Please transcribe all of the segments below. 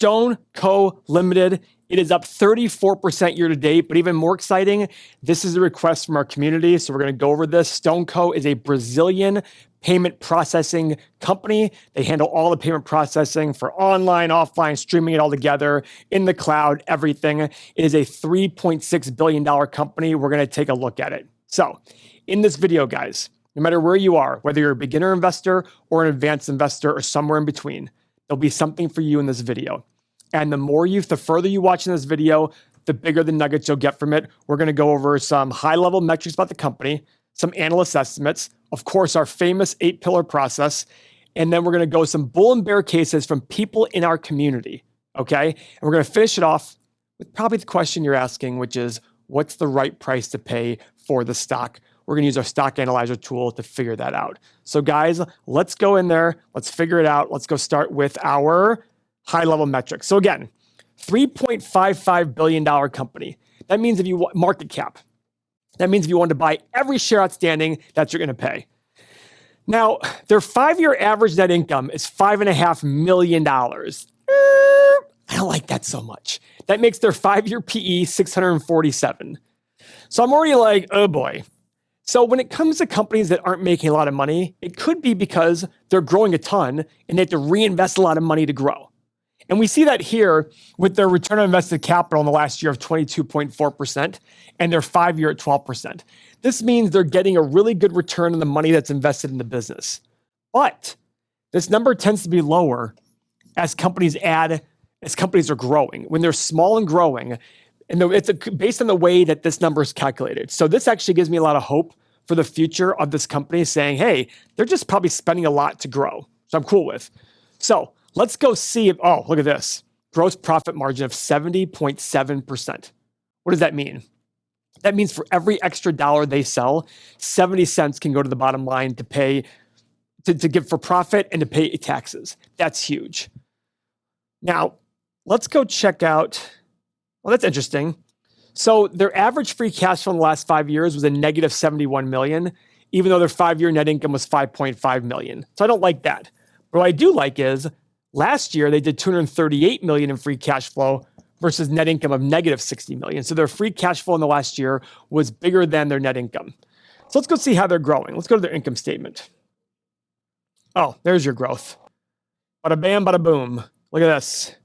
Stone Co. Limited. It is up 34% year to date, but even more exciting, this is a request from our community, so we're going to go over this. Stone Co. is a Brazilian payment processing company. They handle all the payment processing for online, offline, streaming it all together in the cloud, everything. It is a $3.6 billion company. We're going to take a look at it. So in this video, guys, no matter where you are, whether you're a beginner investor or an advanced investor or somewhere in between, there'll be something for you in this video. And the further you watch in this video, the bigger the nuggets you'll get from it. We're going to go over some high-level metrics about the company, some analyst estimates, of course, our famous 8-pillar process, and then we're going to go some bull and bear cases from people in our community, okay? And we're going to finish it off with probably the question you're asking, which is, what's the right price to pay for the stock? We're going to use our stock analyzer tool to figure that out. So guys, let's go in there. Let's figure it out. Let's go start with our high-level metrics. So again, $3.55 billion company. That means if you want market cap, that means if you wanted to buy every share outstanding, that's what you're going to pay. Now, their 5-year average net income is $5.5 million. I don't like that so much. That makes their 5-year PE 647. So I'm already like, oh boy. So when it comes to companies that aren't making a lot of money, it could be because they're growing a ton and they have to reinvest a lot of money to grow. And we see that here with their return on invested capital in the last year of 22.4% and their 5-year at 12%. This means they're getting a really good return on the money that's invested in the business. But this number tends to be lower as companies are growing. When they're small and growing, and it's based on the way that this number is calculated. So this actually gives me a lot of hope for the future of this company, saying, hey, they're just probably spending a lot to grow. So I'm cool with. So let's go see if, oh, look at this. Gross profit margin of 70.7%. What does that mean? That means for every extra dollar they sell, 70 cents can go to the bottom line to pay, to give for profit and to pay taxes. That's huge. Now, let's go check out, well, that's interesting. So their average free cash flow in the last 5 years was a negative 71 million, even though their 5-year net income was 5.5 million. So I don't like that. But what I do like is last year they did 238 million in free cash flow versus net income of negative 60 million. So their free cash flow in the last year was bigger than their net income. So let's go see how they're growing. Let's go to their income statement. Oh, there's your growth. Bada bam, bada boom. Look at this.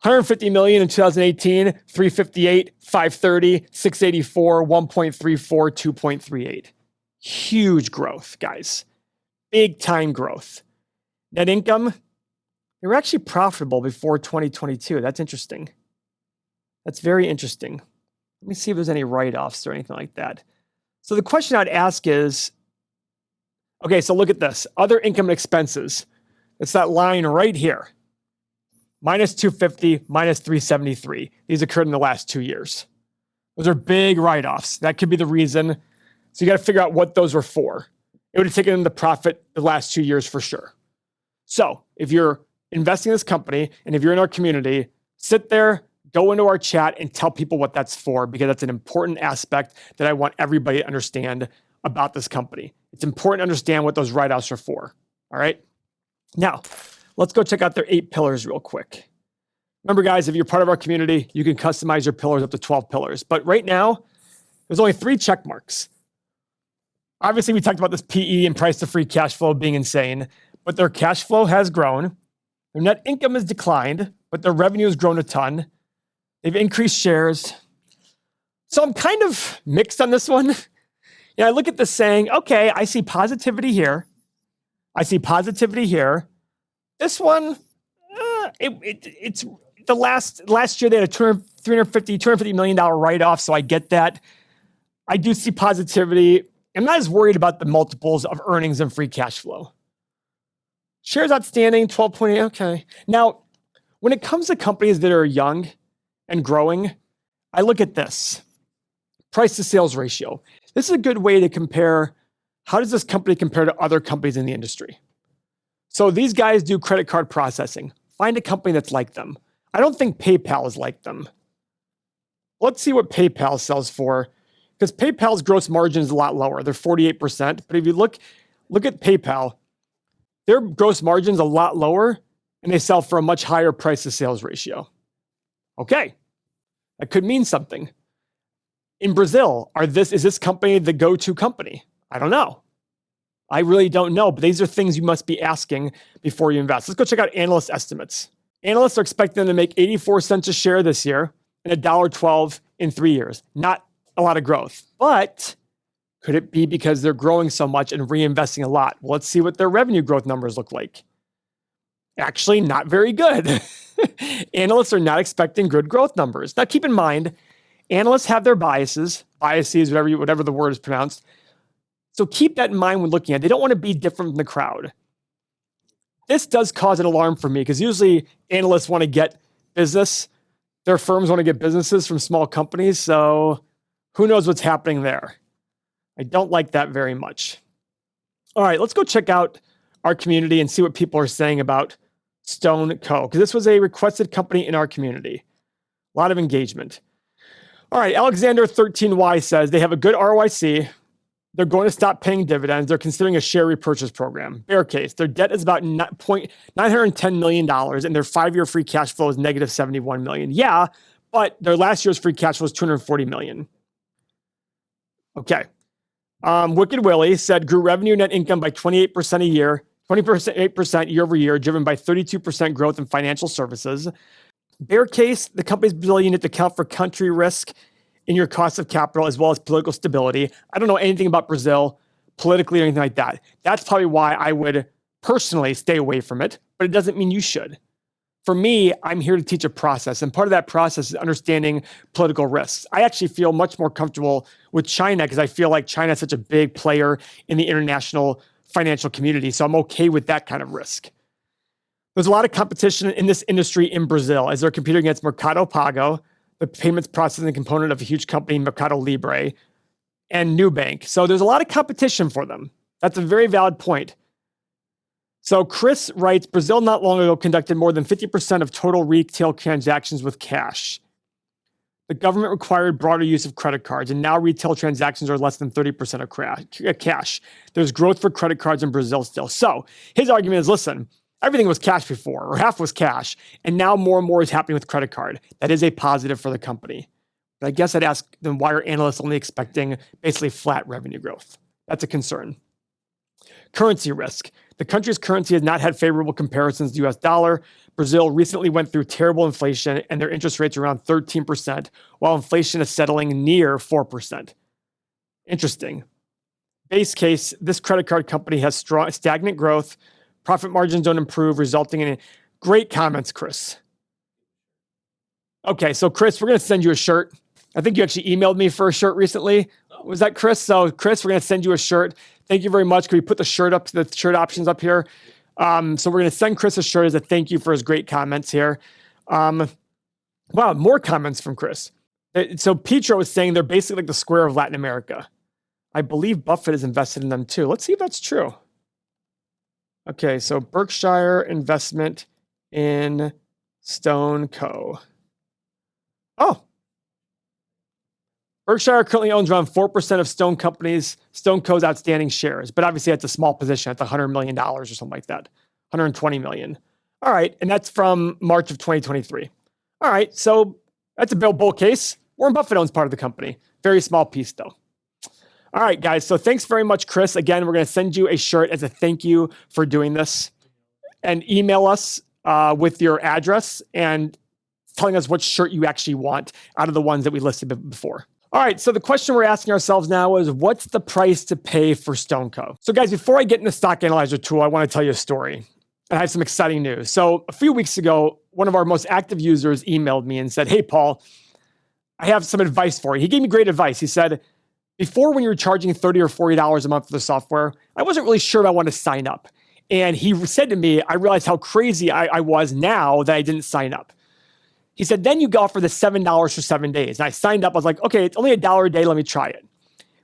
150 million in 2018, 358, 530, 684, 1.34, 2.38. Huge growth, guys. Big time growth. Net income, they were actually profitable before 2022. That's interesting. That's very interesting. Let me see if there's any write-offs or anything like that. So the question I'd ask is, okay, so look at this. Other income and expenses. It's that line right here. Minus 250, minus 373. These occurred in the last 2 years. Those are big write-offs. That could be the reason. So you got to figure out what those were for. It would have taken them the profit the last 2 years for sure. So if you're investing in this company and if you're in our community, sit there, go into our chat and tell people what that's for, because that's an important aspect that I want everybody to understand about this company. It's important to understand what those write-offs are for. All right. Now, let's go check out their 8 pillars real quick. Remember, guys, if you're part of our community, you can customize your pillars up to 12 pillars. But right now, there's only 3 check marks. Obviously, we talked about this PE and price to free cash flow being insane, but their cash flow has grown. Their net income has declined, but their revenue has grown a ton. They've increased shares. So I'm kind of mixed on this one. I look at this saying, okay, I see positivity here. I see positivity here. This one, it's the last year they had a $250 million write-off, so I get that. I do see positivity. I'm not as worried about the multiples of earnings and free cash flow. Shares outstanding, 12.8, okay. Now, when it comes to companies that are young and growing, I look at this. Price to sales ratio. This is a good way to compare, how does this company compare to other companies in the industry? So these guys do credit card processing. Find a company that's like them. I don't think PayPal is like them. Let's see what PayPal sells for, because PayPal's gross margin is a lot lower. They're 48%. But if you look at PayPal, their gross margin's a lot lower and they sell for a much higher price to sales ratio. Okay, that could mean something. In Brazil, is this company the go-to company? I don't know. I really don't know, but these are things you must be asking before you invest. Let's go check out analyst estimates. Analysts are expecting them to make 84 cents a share this year and $1.12 in 3 years. Not a lot of growth, but could it be because they're growing so much and reinvesting a lot? Well, let's see what their revenue growth numbers look like. Actually, not very good. Analysts are not expecting good growth numbers. Now, keep in mind, analysts have their biases, whatever the word is pronounced. So keep that in mind when looking at it. They don't want to be different from the crowd. This does cause an alarm for me because usually analysts want to get business. Their firms want to get businesses from small companies. So who knows what's happening there? I don't like that very much. All right, let's go check out our community and see what people are saying about Stone Co. Because this was a requested company in our community. A lot of engagement. All right, Alexander 13Y says they have a good ROIC. They're going to stop paying dividends. They're considering a share repurchase program. Bear case. Their debt is about $910 million, and their 5-year free cash flow is negative $71 million. Yeah, but their last year's free cash flow was $240 million. Okay. Wicked Willie said grew revenue net income by 28% a year, 28% year over year, driven by 32% growth in financial services. Bear case, the company's Brazilian to account for country risk in your cost of capital as well as political stability. I don't know anything about Brazil politically or anything like that. That's probably why I would personally stay away from it, but it doesn't mean you should. For me, I'm here to teach a process, and part of that process is understanding political risks. I actually feel much more comfortable with China because I feel like China is such a big player in the international financial community, so I'm okay with that kind of risk. There's a lot of competition in this industry in Brazil as they're competing against Mercado Pago, the payments processing component of a huge company, Mercado Libre, and Nubank. So there's a lot of competition for them. That's a very valid point. So Chris writes, Brazil not long ago conducted more than 50% of total retail transactions with cash. The government required broader use of credit cards, and now retail transactions are less than 30% of cash. There's growth for credit cards in Brazil still. So his argument is, listen, everything was cash before, or half was cash, and now more and more is happening with credit card. That is a positive for the company. But I guess I'd ask them, why are analysts only expecting basically flat revenue growth? That's a concern. Currency risk. The country's currency has not had favorable comparisons to the US dollar. Brazil recently went through terrible inflation, and their interest rates are around 13%, while inflation is settling near 4%. Interesting. Base case, this credit card company has stagnant growth. Profit margins don't improve, resulting in great comments, Chris. Okay, so Chris, we're going to send you a shirt. I think you actually emailed me for a shirt recently. Was that Chris? So Chris, we're going to send you a shirt. Thank you very much. Can we put the shirt options up here? So we're going to send Chris a shirt as a thank you for his great comments here. Wow, more comments from Chris. So Petro was saying they're basically like the Square of Latin America. I believe Buffett is invested in them too. Let's see if that's true. Okay, so Berkshire investment in Stone Co. Oh. Berkshire currently owns around 4% of Stone Co's outstanding shares, but obviously that's a small position. It's $100 million or something like that, $120 million. All right, and that's from March of 2023. All right, so that's a bull case. Warren Buffett owns part of the company. Very small piece, though. All right, guys, so thanks very much, Chris. Again, we're going to send you a shirt as a thank you for doing this. And email us with your address and telling us what shirt you actually want out of the ones that we listed before. All right, so the question we're asking ourselves now is, what's the price to pay for Stone Co? So guys, before I get into the Stock Analyzer tool, I want to tell you a story. And I have some exciting news. So a few weeks ago, one of our most active users emailed me and said, hey, Paul, I have some advice for you. He gave me great advice. He said, before, when you were charging $30 or $40 a month for the software, I wasn't really sure if I wanted to sign up. And he said to me, I realized how crazy I was now that I didn't sign up. He said, then you go for the $7 for 7 days. And I signed up. I was like, okay, it's only $1 a day. Let me try it.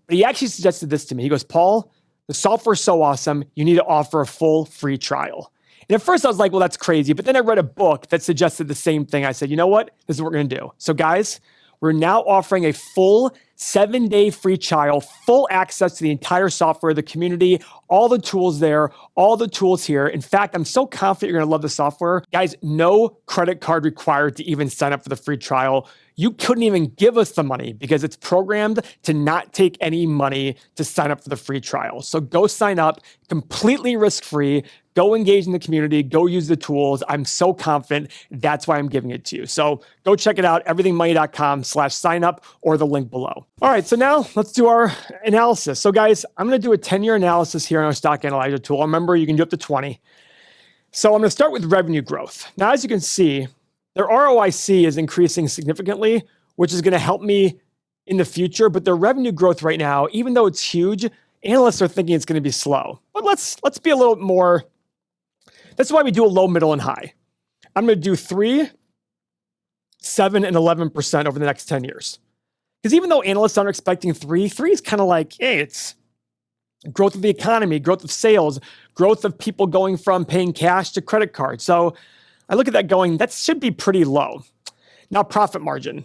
But he actually suggested this to me. He goes, Paul, the software is so awesome. You need to offer a full free trial. And at first I was like, well, that's crazy. But then I read a book that suggested the same thing. I said, you know what? This is what we're going to do. So guys, we're now offering a full 7-day free trial, full access to the entire software, the community, all the tools there, all the tools here. In fact, I'm so confident you're going to love the software. Guys, no credit card required to even sign up for the free trial. You couldn't even give us the money because it's programmed to not take any money to sign up for the free trial. So go sign up, completely risk-free. Go engage in the community, go use the tools. I'm so confident that's why I'm giving it to you. So go check it out, everythingmoney.com/sign up or the link below. All right, so now let's do our analysis. So guys, I'm gonna do a 10-year analysis here on our stock analyzer tool. Remember, you can do up to 20. So I'm gonna start with revenue growth. Now, as you can see, their ROIC is increasing significantly, which is gonna help me in the future, but their revenue growth right now, even though it's huge, analysts are thinking it's gonna be slow. But let's be a little more. That's why we do a low, middle, and high. I'm going to do 3, 7, and 11% over the next 10 years. Because even though analysts aren't expecting 3 is kind of like, hey, it's growth of the economy, growth of sales, growth of people going from paying cash to credit cards. So I look at that going, that should be pretty low. Now, profit margin.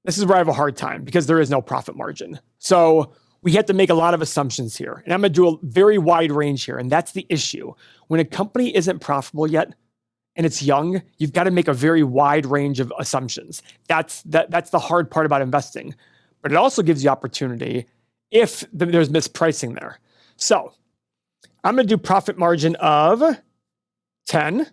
This is where I have a hard time because there is no profit margin. So we have to make a lot of assumptions here. And I'm going to do a very wide range here. And that's the issue. When a company isn't profitable yet and it's young, you've got to make a very wide range of assumptions. That's the hard part about investing. But it also gives you opportunity if there's mispricing there. So I'm going to do profit margin of 10,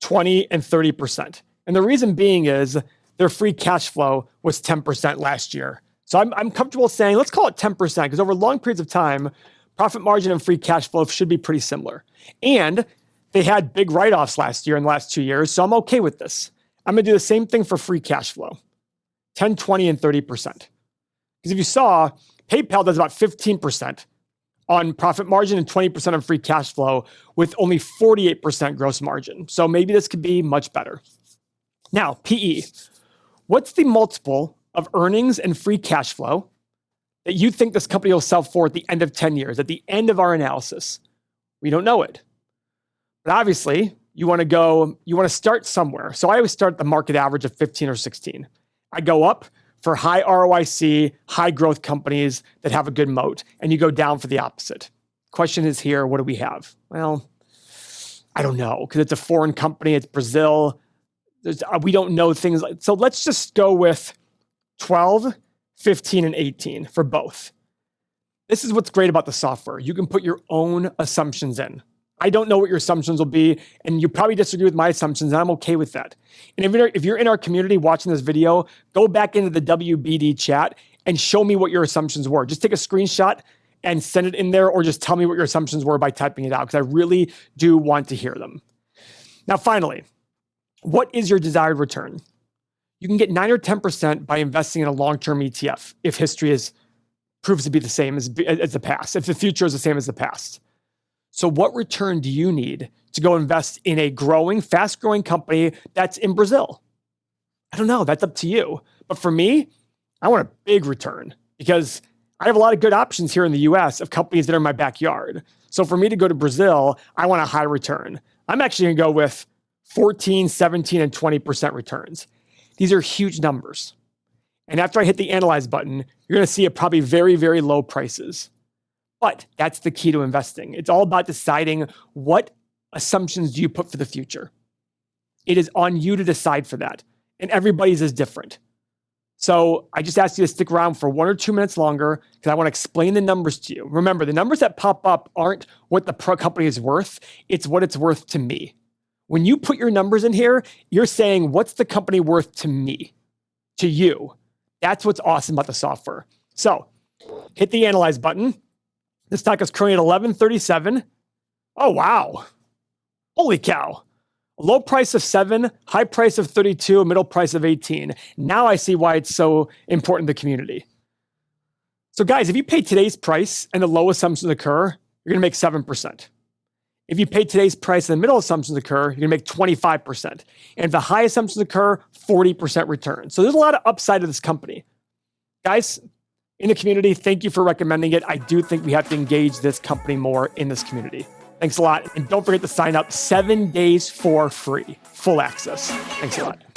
20, and 30%. And the reason being is their free cash flow was 10% last year. So I'm comfortable saying, let's call it 10%, because over long periods of time, profit margin and free cash flow should be pretty similar. And they had big write-offs last year and the last 2 years, so I'm okay with this. I'm going to do the same thing for free cash flow, 10, 20, and 30%. Because if you saw, PayPal does about 15% on profit margin and 20% on free cash flow with only 48% gross margin. So maybe this could be much better. Now, PE. What's the multiple of earnings and free cash flow that you think this company will sell for at the end of 10 years, at the end of our analysis? We don't know it. But obviously, you want to start somewhere. So I always start at the market average of 15 or 16. I go up for high ROIC, high growth companies that have a good moat, and you go down for the opposite. Question is here, what do we have? Well, I don't know, because it's a foreign company, it's Brazil. We don't know things like, so let's just go with 12, 15, and 18 for both. This is what's great about the software. You can put your own assumptions in. I don't know what your assumptions will be, and you probably disagree with my assumptions, and I'm okay with that. And if you're in our community watching this video, go back into the WBD chat and show me what your assumptions were. Just take a screenshot and send it in there, or just tell me what your assumptions were by typing it out, because I really do want to hear them. Now, finally, what is your desired return? You can get 9 or 10% by investing in a long-term ETF if history proves to be the same as the past, if the future is the same as the past. So what return do you need to go invest in a growing, fast-growing company that's in Brazil? I don't know. That's up to you. But for me, I want a big return because I have a lot of good options here in the US of companies that are in my backyard. So for me to go to Brazil, I want a high return. I'm actually going to go with 14, 17, and 20% returns. These are huge numbers. And after I hit the analyze button, you're going to see it probably very, very low prices. But that's the key to investing. It's all about deciding what assumptions do you put for the future. It is on you to decide for that. And everybody's is different. So I just ask you to stick around for 1 or 2 minutes longer because I want to explain the numbers to you. Remember, the numbers that pop up aren't what the company is worth. It's what it's worth to me. When you put your numbers in here, you're saying, what's the company worth to me, to you? That's what's awesome about the software. So hit the analyze button. The stock is currently at 11.37. Oh, wow. Holy cow. A low price of 7, high price of 32, a middle price of 18. Now I see why it's so important to the community. So guys, if you pay today's price and the low assumptions occur, you're going to make 7%. If you pay today's price and the middle assumptions occur, you're going to make 25%. And if the high assumptions occur, 40% return. So there's a lot of upside to this company. Guys, in the community, thank you for recommending it. I do think we have to engage this company more in this community. Thanks a lot. And don't forget to sign up 7 days for free. Full access. Thanks a lot.